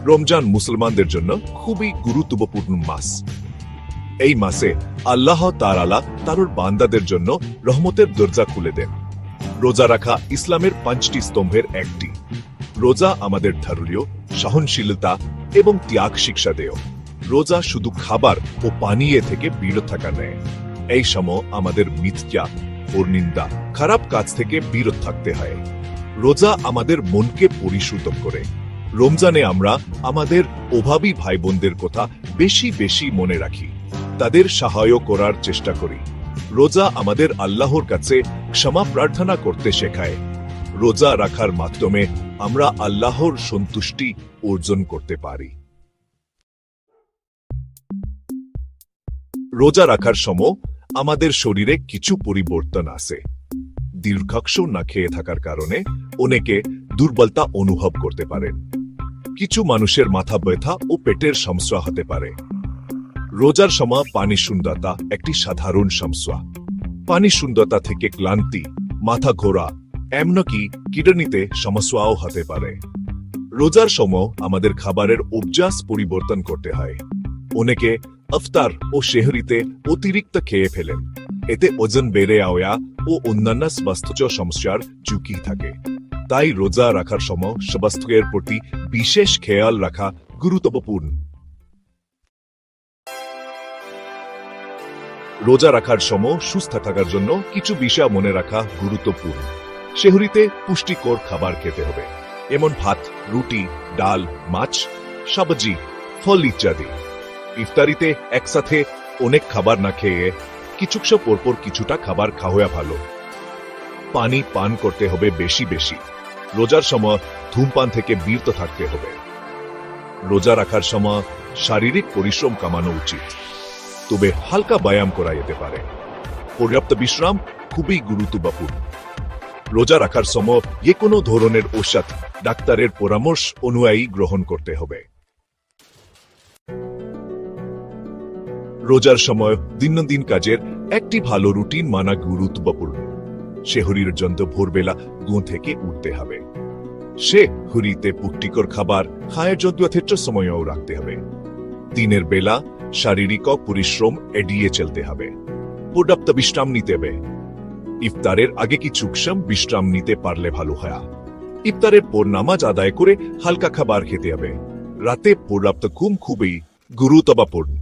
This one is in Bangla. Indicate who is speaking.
Speaker 1: রমজান মুসলমানদের জন্য খুবই গুরুত্বপূর্ণ মাস। এই মাসে আল্লাহ তাআলা তার বান্দাদের জন্য রহমতের দরজা খুলে দেন। রোজা রাখা ইসলামের 5টি স্তম্ভের একটি। রোজা আমাদের ধৈর্য, সহনশীলতা এবং ত্যাগ শিক্ষা দেয়। রোজা শুধু খাবার ও পানীয় থেকে বিরত থাকা নয়, এই সময় আমাদের মিথ্যা ও নিন্দা, খারাপ কাজ থেকে বিরত থাকতে হয়। রোজা আমাদের মনকে পরিশুদ্ধ করে। রমজানে আমরা আমাদের অভাবী ভাই বোনদের কথা বেশি বেশি মনে রাখি, তাদের সাহায্য করার চেষ্টা করি। রোজা আমাদের আল্লাহর কাছে ক্ষমা প্রার্থনা করতে শেখায়। রোজা রাখার মাধ্যমে আমরা আল্লাহর সন্তুষ্টি অর্জন করতে পারি। রোজা রাখার সময় আমাদের শরীরে কিছু পরিবর্তন আসে। দীর্ঘায়িত না খেয়ে থাকার কারণে অনেকে দুর্বলতা অনুভব করতে পারেন। কিছু মানুষের মাথা ব্যথা ও পেটের সমস্যা হতে পারে। রোজার সময় পানি শূন্যতা একটি সাধারণ সমস্যা। পানি শূন্যতা থেকে ক্লান্তি, মাথা ঘোরা, এমনকি কিডনিতে সমস্যাও হতে পারে। রোজার সময় আমাদের খাবারের অভ্যাস পরিবর্তন করতে হয়। অনেকে ইফতার ও সেহরিতে অতিরিক্ত খেয়ে ফেলেন, এতে ওজন বেড়ে যাওয়া ও অন্যান্য স্বাস্থ্য সমস্যার ঝুঁকি থাকে। তাই রোজা রাখার সময় স্বাস্থ্যের প্রতি বিশেষ খেয়াল রাখা গুরুত্বপূর্ণ। রোজা রাখার সময় সুস্থ থাকার জন্য কিছু বিষয় মনে রাখা গুরুত্বপূর্ণ। সেহরিতে পুষ্টিকর খাবার খেতে হবে, যেমন ভাত, রুটি, ডাল, মাছ, সবজি, ফল ইত্যাদি। ইফতারিতে একসাথে অনেক খাবার না খেয়ে কিছুক্ষণ পরপর কিছুটা খাবার খাওয়া ভালো। পানি পান করতে হবে বেশি বেশি। রোজার সময় ধূমপান থেকে বিরত থাকতে হবে। রোজা রাখার সময় শারীরিক পরিশ্রম কমানো উচিত, তবে হালকা ব্যায়াম করা যেতে পারে। পর্যাপ্ত বিশ্রাম খুবই গুরুত্বপূর্ণ। রোজা রাখার সময় যে কোনো ধরনের ঔষধ ডাক্তারের পরামর্শ অনুযায়ী গ্রহণ করতে হবে। রোজার সময় দৈনন্দিন কাজের একটি ভালো রুটিন মানা গুরুত্বপূর্ণ। সেহরির জন্য ভোরবেলা ঘুম থেকে উঠতে হবে। সেহরিতে পুষ্টিকর খাবার খাওয়ার জন্য যথেষ্ট সময়ও রাখতে হবে। দিনের বেলা শারীরিক পরিশ্রম এড়িয়ে চলতে হবে। পর্যাপ্ত বিশ্রাম নিতে হবে। ইফতারের আগে কিছুক্ষণ বিশ্রাম নিতে পারলে ভালো হয়। ইফতারের পর নামাজ আদায় করে হালকা খাবার খেতে হবে। রাতে পর্যাপ্ত ঘুম খুবই গুরুত্বপূর্ণ।